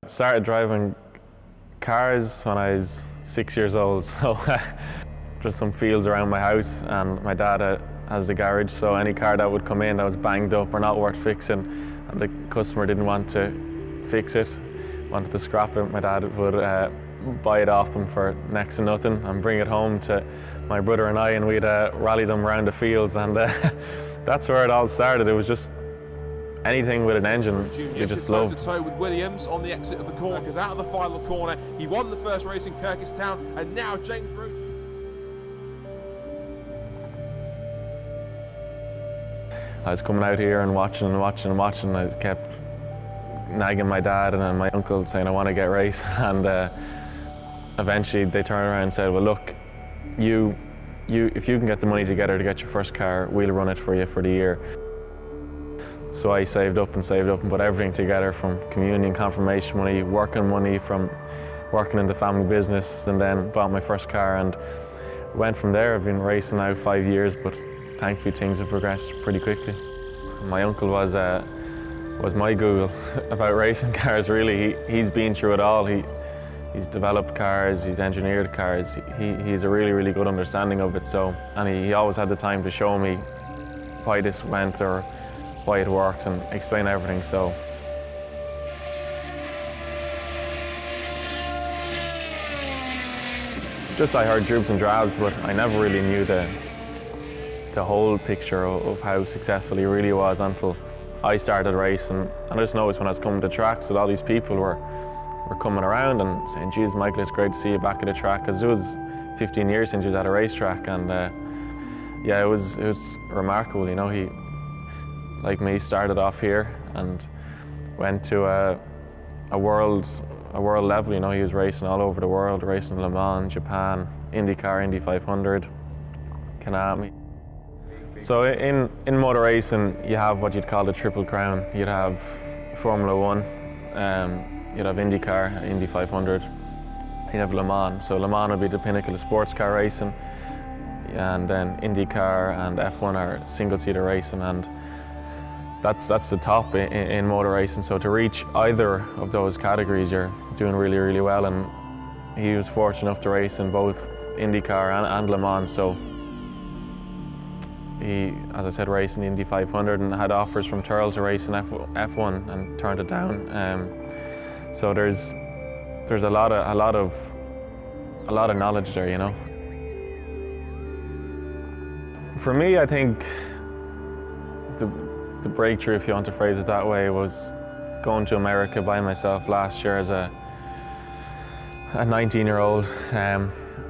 Started driving cars when I was 6 years old, so just some fields around my house, and my dad has the garage, so any car that would come in that was banged up or not worth fixing and the customer didn't want to fix it, wanted to scrap it, my dad would buy it off them for next to nothing and bring it home to my brother and I, and we'd rally them around the fields, and that's where it all started. It was just anything with an engine you just loved. Toe-to-toe with Williams on the exit of the corner, because out of the final corner he won the first race in Kyrgyzstan, and now James Roe. I was coming out here and watching and watching and watching. I kept nagging my dad and then my uncle saying I want to get race, and eventually they turned around and said, well look, if you can get the money together to get your first car, we'll run it for you for the year. So I saved up and put everything together, from communion, confirmation money from working in the family business, and then bought my first car and went from there. I've been racing now 5 years, but thankfully things have progressed pretty quickly. My uncle was my Google about racing cars, really. He's been through it all. He's developed cars, he's engineered cars. He's a really, really good understanding of it. So, and he always had the time to show me why this went or why it works and explain everything. So just I heard dribs and drabs, but I never really knew the whole picture of how successful he really was until I started racing. And I just noticed when I was coming to tracks that all these people were coming around and saying, geez, Michael, it's great to see you back at the track, because it was 15 years since he was at a racetrack. And yeah, it was remarkable, you know. He, like me, started off here and went to a world level, you know. He was racing all over the world, racing Le Mans, Japan, IndyCar, Indy 500, Konami. So in motor racing, you have what you'd call the Triple Crown. You'd have Formula 1, you'd have IndyCar, Indy 500, you'd have Le Mans. So Le Mans would be the pinnacle of sports car racing, and then IndyCar and F1 are single-seater racing, and that's the top in motor racing. So to reach either of those categories, you're doing really, really well. And he was fortunate enough to race in both IndyCar and Le Mans. So he, as I said, raced in the Indy 500 and had offers from Turl to race in F1 and turned it down. So there's a lot of knowledge there, you know. For me, I think the breakthrough, if you want to phrase it that way, was going to America by myself last year as a 19-year-old,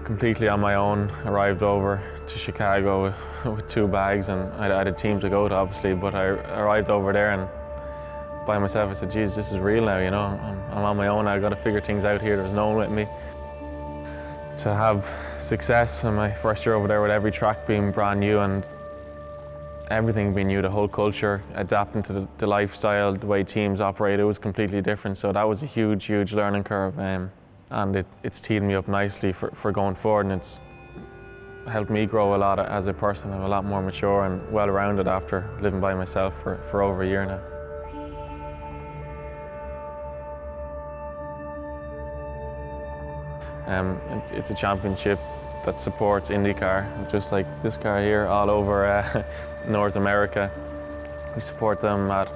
completely on my own. Arrived over to Chicago with 2 bags, and I had a team to go to, obviously, but I arrived over there and by myself I said, geez, this is real now, you know. I'm on my own, I've got to figure things out here. There's no one with me. To have success in my first year over there, with every track being brand new and everything being new, the whole culture, adapting to the lifestyle, the way teams operate, it was completely different. So that was a huge, huge learning curve, and it's teed me up nicely for going forward, and it's helped me grow a lot as a person. I'm a lot more mature and well-rounded after living by myself for over a year now. It's a championship that supports IndyCar, just like this car here, all over North America. We support them at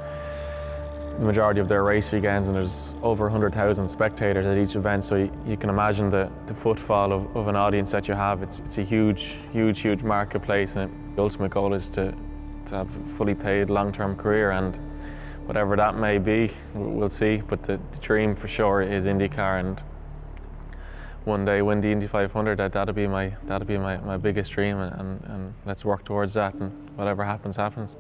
the majority of their race weekends, and there's over 100,000 spectators at each event, so you can imagine the footfall of an audience that you have. It's a huge, huge, huge marketplace, and the ultimate goal is to have a fully paid long-term career, and whatever that may be, we'll see, but the dream for sure is IndyCar, and one day win the Indy 500. That'll be my biggest dream, and let's work towards that, and whatever happens, happens.